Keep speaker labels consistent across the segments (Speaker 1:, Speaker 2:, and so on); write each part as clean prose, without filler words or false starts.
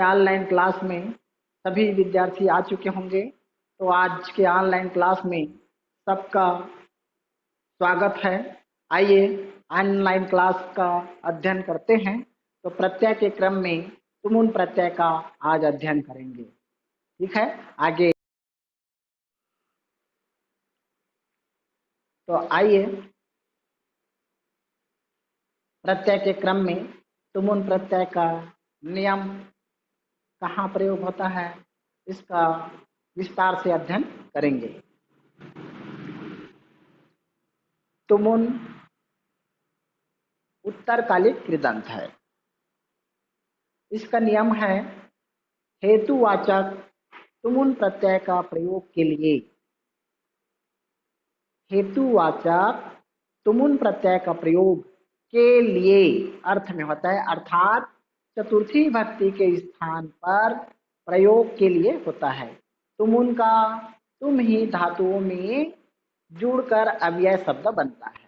Speaker 1: के online class में सभी विद्यार्थी आ चुके होंगे। तो आज के ऑनलाइन क्लास में सबका स्वागत है। आइए ऑनलाइन क्लास का अध्ययन करते हैं। तो प्रत्यय के क्रम में तुमुन प्रत्यय का आज अध्ययन करेंगे। ठीक है, आगे तो आइए प्रत्यय के क्रम में तुमुन प्रत्यय का नियम कहाँ प्रयोग होता है, इसका विस्तार से अध्ययन करेंगे। तुमुन उत्तरकालिक कृदंत है। इसका नियम है हेतुवाचक तुमुन प्रत्यय का प्रयोग के लिए, हेतुवाचक तुमुन प्रत्यय का प्रयोग के लिए अर्थ में होता है, अर्थात चतुर्थी भक्ति के स्थान पर प्रयोग के लिए होता है। तुमुन का तुम ही धातुओं में जुड़कर अव्यय शब्द बनता है।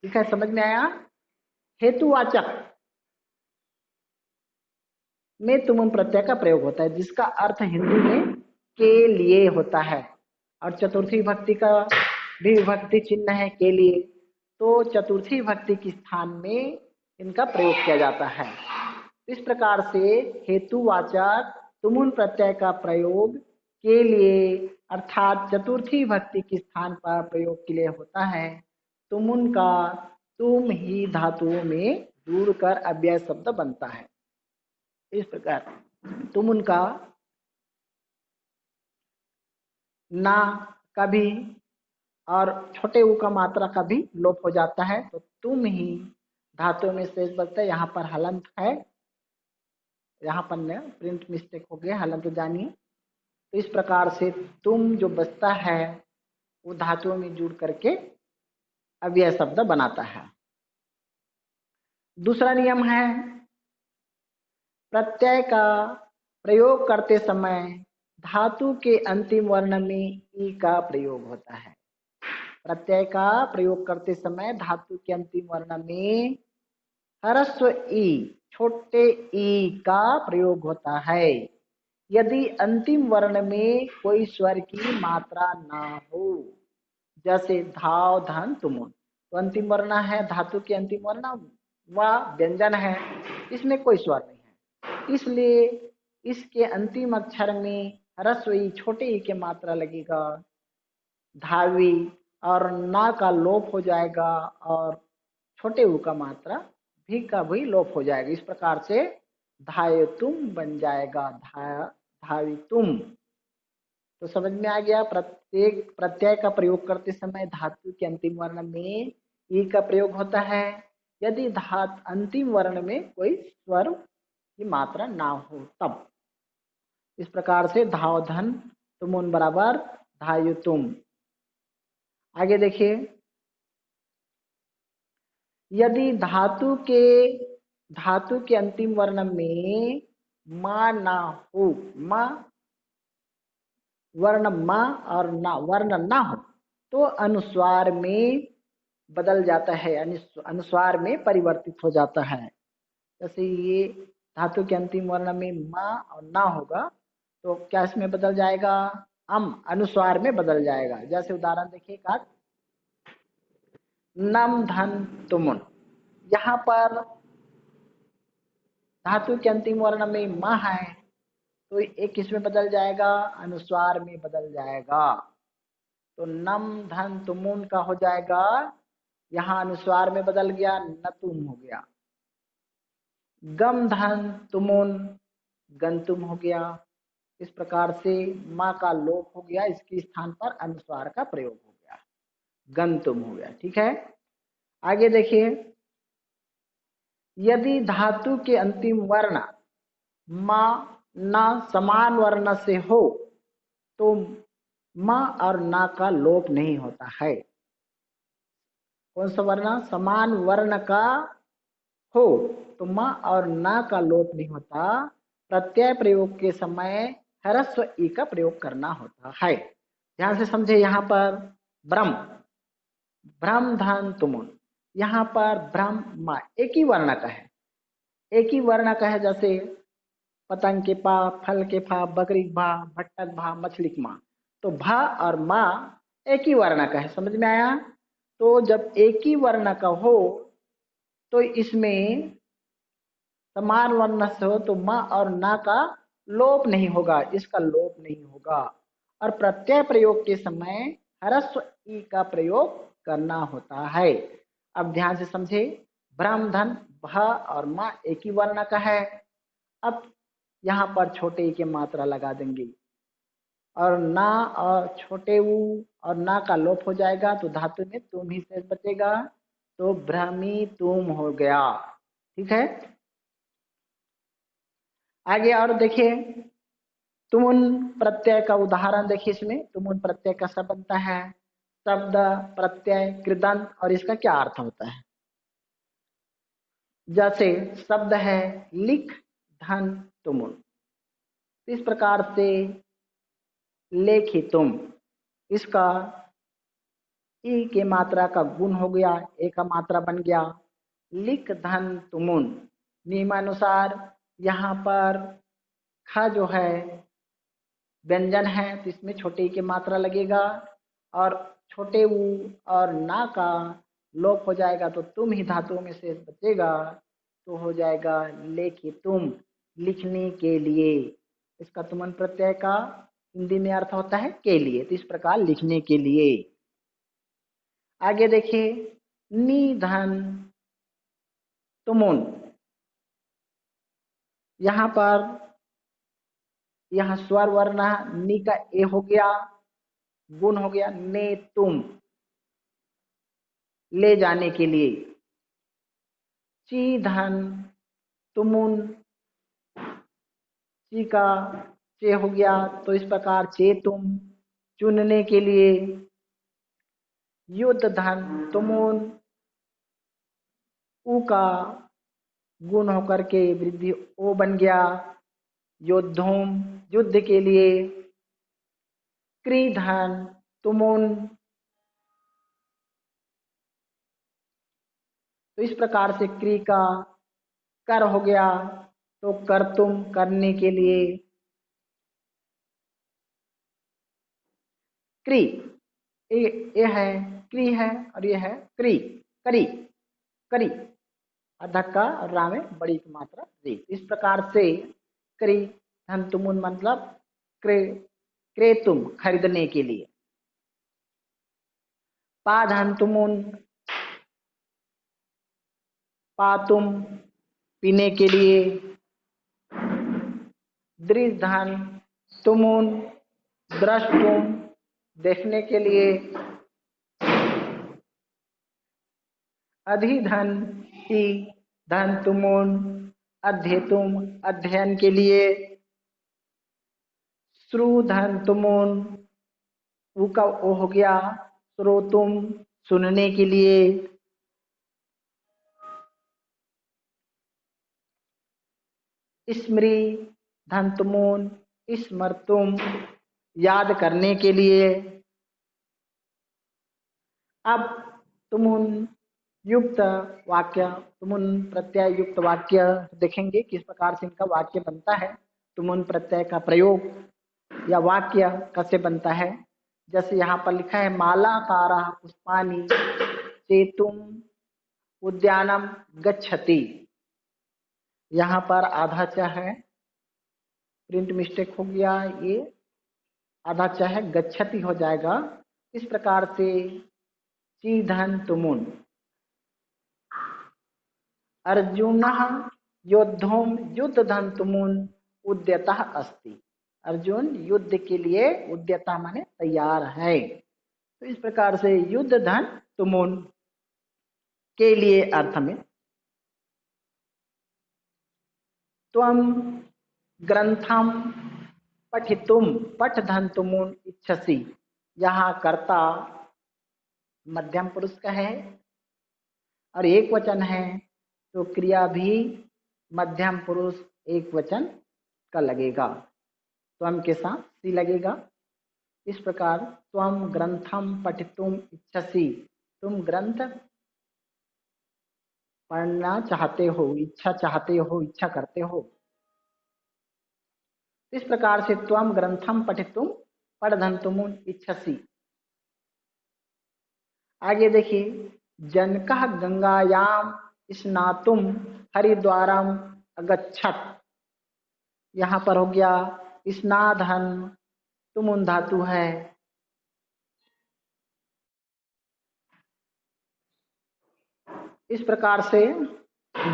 Speaker 1: ठीक है, समझ में आया। हेतुवाचक में तुमुन प्रत्यय का प्रयोग होता है, जिसका अर्थ हिंदी में के लिए होता है, और चतुर्थी भक्ति का भी विभक्ति चिन्ह है के लिए, तो चतुर्थी भक्ति के स्थान में इनका प्रयोग किया जाता है। इस प्रकार से हेतुवाचक तुमुन प्रत्यय का प्रयोग के लिए अर्थात चतुर्थी भक्ति के स्थान पर प्रयोग के लिए होता है। तुमुन का तुम ही धातुओं में जुड़कर अव्यय शब्द बनता है। इस प्रकार तुमुन का ना का भी और छोटे ऊ का मात्रा का भी लोप हो जाता है, तो तुम ही धातुओं में शेष बचता है। यहाँ पर हलंत है, यहाँ पर प्रिंट मिस्टेक हो गया, हलंत जानिए। तो इस प्रकार से तुम जो बचता है वो धातुओं में जुड़ करके अव्यय शब्द बनाता है। दूसरा नियम है प्रत्यय का प्रयोग करते समय धातु के अंतिम वर्ण में ई का प्रयोग होता है। प्रत्यय का प्रयोग करते समय धातु के अंतिम वर्ण में ह्रस्व ई, छोटे ई का प्रयोग होता है। यदि अंतिम वर्ण में कोई स्वर की मात्रा ना हो, जैसे धाव धन तुमुन, तो अंतिम वर्ण है, धातु के अंतिम वर्ण व व्यंजन है, इसमें कोई स्वर नहीं है, इसलिए इसके अंतिम अक्षर में ह्रस्व ई, छोटे ई के मात्रा लगेगा, धावी और ना का लोप हो जाएगा और छोटे ऊ का मात्रा भी का भी लोप हो जाएगा। इस प्रकार से धायतुम बन जाएगा, धावितुम। तो समझ में आ गया। प्रत्येक प्रत्यय का प्रयोग करते समय धातु के अंतिम वर्ण में ई का प्रयोग होता है, यदि धात अंतिम वर्ण में कोई स्वर की मात्रा ना हो तब। इस प्रकार से धाव धन तुमुन बराबर धायुतुम। आगे देखिए, यदि धातु के अंतिम वर्ण में मा ना हो, मा वर्ण मा और ना वर्ण ना हो, तो अनुस्वार में बदल जाता है, अनुस्वार में परिवर्तित हो जाता है। जैसे ये धातु के अंतिम वर्ण में मा और ना होगा तो क्या इसमें बदल जाएगा, अनुस्वार में बदल जाएगा। जैसे उदाहरण देखिए, का नम धन तुमुन, यहाँ पर धातु के अंतिम वर्ण में म है, तो एक किसमें बदल जाएगा, अनुस्वार में बदल जाएगा। तो नम धन तुमुन का हो जाएगा, यहाँ अनुस्वार में बदल गया, नतुम हो गया। गम धन तुमुन, गंतुम हो गया। इस प्रकार से माँ का लोप हो गया, इसके स्थान पर अनुस्वार का प्रयोग हो गया, गंतुम हो गया। ठीक है, आगे देखिए, यदि धातु के अंतिम वर्ण मा ना समान वर्ण से हो तो मा और ना का लोप नहीं होता है। कौन सा वर्ण, समान वर्ण का हो तो मा और ना का लोप नहीं होता, प्रत्यय प्रयोग के समय ह्रस्व ई का प्रयोग करना होता है। ध्यान से समझे, यहाँ पर ब्रह्म, ब्रह्म धन तुमुन, यहाँ पर ब्रह्म मा एक ही वर्ण का है, एक ही वर्ण का है। जैसे पतंग के पा, फल के फा, बकरी के भा, भट्टक भा, मछली की माँ। तो भा और माँ एक ही वर्ण का है, समझ में आया। तो जब एक ही वर्ण का हो तो इसमें समान वर्ण से हो तो माँ और ना का लोप नहीं होगा, इसका लोप नहीं होगा। और प्रत्यय प्रयोग के समय ह्रस्व ई का प्रयोग करना होता है। अब ध्यान से समझे, ब्रह्म धन भ और माँ एक ही वर्ण का है। अब यहाँ पर छोटे ई की मात्रा लगा देंगे और ना और छोटे ऊ और ना का लोप हो जाएगा तो धातु में तुम ही शेष बचेगा, तो भ्रमी तुम हो गया। ठीक है, आगे और देखिए, तुमुन प्रत्यय का उदाहरण देखिए। इसमें तुमुन प्रत्यय कैसा बनता है, शब्द प्रत्यय कृदंत, और इसका क्या अर्थ होता है। जैसे शब्द है लिख धन तुमुन, इस प्रकार से लेखी तुम, इसका ई के मात्रा का गुण हो गया, ए का मात्रा बन गया लिख धन तुमुन। नियमानुसार यहाँ पर ख जो है व्यंजन है तो इसमें छोटे ई की मात्रा लगेगा और छोटे ऊ और ना का लोप हो जाएगा तो तुम ही धातुओं में से बचेगा, तो हो जाएगा लेखी तुम, लिखने के लिए। इसका तुमन प्रत्यय का हिंदी में अर्थ होता है के लिए, तो इस प्रकार लिखने के लिए। आगे देखिए, निधन तुमुन, यहाँ पर यह स्वर वर्ण नी का ए हो गया, गुण हो गया ने तुम, ले जाने के लिए। ची धन तुमुन, ची का चे हो गया तो इस प्रकार चे तुम, चुनने के लिए। युद्ध धन तुमुन, ऊ का गुण होकर के वृद्धि ओ बन गया, योद्धुम, युद्ध के लिए। क्रीधन तुमुन, तो इस प्रकार से क्री का कर हो गया तो कर तुम, करने के लिए। क्री, ये है क्री है और ये है क्री, करी, करी, धक्का और रा में बड़ी की मात्रा री। इस प्रकार से क्री धन तुमुन मतलब क्रे, क्रेतुम, खरीदने के लिए। पा धन तुमुन, पातुम, पीने के लिए। दृढ़ धन तुमुन, द्रष्टुम, देखने के लिए। अधिधन ही धन तुमुन, अध्येतुम, अध्ययन के लिए। श्रु धन तुमुन, ऊ का ओ हो गया श्रोतुम, सुनने के लिए। स्मृ धन तुमुन, स्मर्तुम, याद करने के लिए। अब तुमुन युक्त वाक्य, तुमुन प्रत्यय युक्त वाक्य देखेंगे किस प्रकार से इनका वाक्य बनता है। तुमुन प्रत्यय का प्रयोग या वाक्य कैसे बनता है। जैसे यहाँ पर लिखा है मालाकारा पुष्पानि चेतुम उद्यानम गच्छति, यहाँ पर आधा च है, प्रिंट मिस्टेक हो गया, ये आधा च है गच्छति हो जाएगा। इस प्रकार से ची धन तुमुन, अर्जुन योद्धुम, युद्ध धन तुमुन उद्यतः अस्ति, अर्जुन युद्ध के लिए उद्यता माने तैयार है। तो इस प्रकार से युद्ध धन तुमुन के लिए अर्थ में। त्वम ग्रंथम पठितुम, पठ धन तुमुन इच्छसि, यहाँ कर्ता मध्यम पुरुष का है और एक वचन है तो क्रिया भी मध्यम पुरुष एक वचन का लगेगा, त्वम के साथ सी लगेगा। इस प्रकार त्वम ग्रंथम पठितुम इच्छसि, तुम ग्रंथ पढ़ना चाहते हो, इच्छा चाहते हो, इच्छा करते हो। इस प्रकार से त्वम ग्रंथम पठितुम पठधन्तुम इच्छसि। आगे देखिए, जनकः गंगायाम स्नातुम हरिद्वारम अगच्छत। यहाँ पर हो गया स्नाधन तुमुन धातु है। इस प्रकार से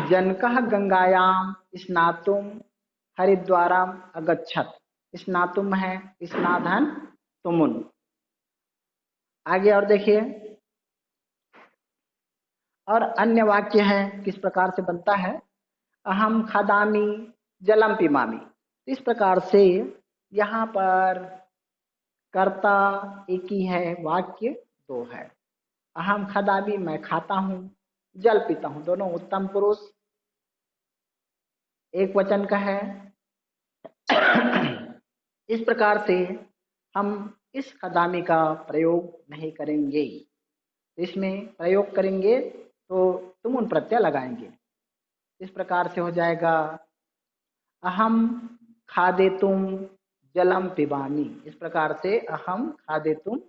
Speaker 1: जनकः गंगायाम स्नातुम हरिद्वारम अगच्छत। स्नातुम है स्नाधन तुमुन। आगे और देखिए, और अन्य वाक्य है किस प्रकार से बनता है, अहम खादामी जलम पिबामी। इस प्रकार से यहाँ पर कर्ता एक ही है, वाक्य दो है। अहम खादामी मैं खाता हूँ, जल पीता हूँ, दोनों उत्तम पुरुष एक वचन का है। इस प्रकार से हम इस खदामी का प्रयोग नहीं करेंगे, इसमें प्रयोग करेंगे तो तुमुन प्रत्यय लगाएंगे। इस प्रकार से हो जाएगा अहम खादेतुम जलम पिबामी। इस प्रकार से अहम खादेतुम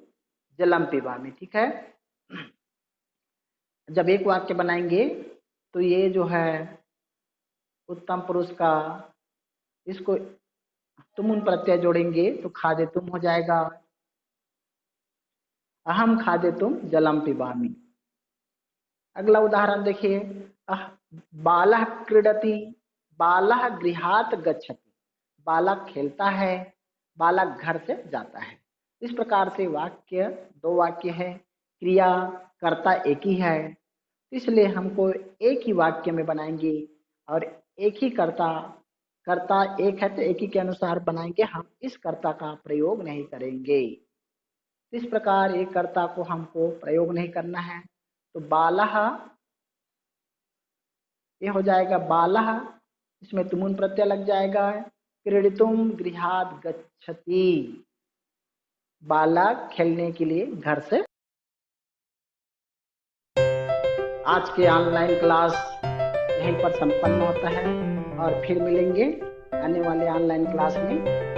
Speaker 1: जलम पिबामी। ठीक है, जब एक वाक्य बनाएंगे तो ये जो है उत्तम पुरुष का, इसको तुमुन प्रत्यय जोड़ेंगे तो खादेतुम हो जाएगा, अहम खादेतुम जलम पिबामी। अगला उदाहरण देखिए, बालः क्रीडति बालः गृहात् गच्छति। बालक खेलता है, बालक घर से जाता है। इस प्रकार से वाक्य दो वाक्य है, क्रिया कर्ता एक ही है, इसलिए हमको एक ही वाक्य में बनाएंगे और एक ही कर्ता एक है तो एक ही के अनुसार बनाएंगे, हम इस कर्ता का प्रयोग नहीं करेंगे। इस प्रकार एक कर्ता को हमको प्रयोग नहीं करना है। तो बालः ये हो जाएगा बालः, इसमें तुमुन प्रत्यय लग जाएगा, क्रीडितुम गृहात् गच्छति, बालक खेलने के लिए घर से। आज के ऑनलाइन क्लास यहीं पर संपन्न होता है और फिर मिलेंगे आने वाले ऑनलाइन क्लास में।